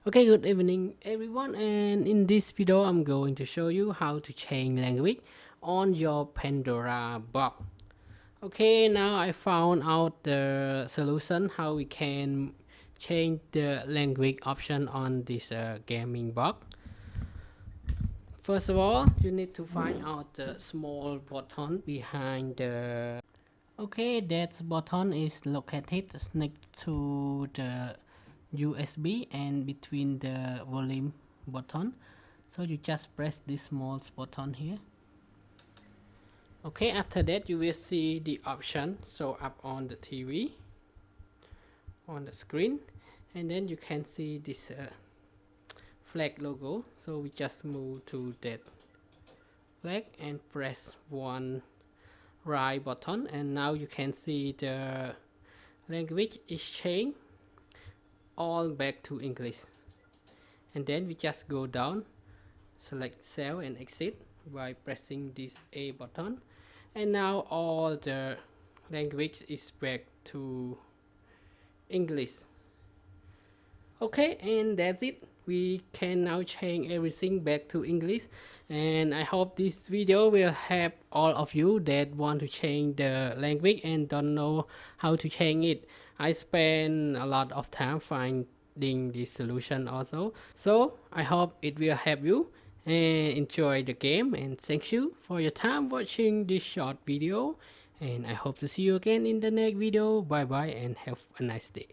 Okay, good evening everyone, and in this video I'm going to show you how to change language on your Pandora box. Okay, now I found out the solution how we can change the language option on this gaming box. First of all, you need to find out the small button behind the. Okay, that button is located next to the USB and between the volume button. So you just press this small button here. Okay, after that you will see the option show up on the TV on the screen, and then you can see this flag logo. So we just move to that flag and press one right button, and now you can see the language is changed all back to English. And then we just go down, select save and exit by pressing this A button, and now all the language is back to English. Okay, and that's it. We can now change everything back to English, and I hope this video will help all of you that want to change the language and don't know how to change it. I spend a lot of time finding this solution also, so I hope it will help you and enjoy the game, and thank you for your time watching this short video, and I hope to see you again in the next video. Bye bye and have a nice day.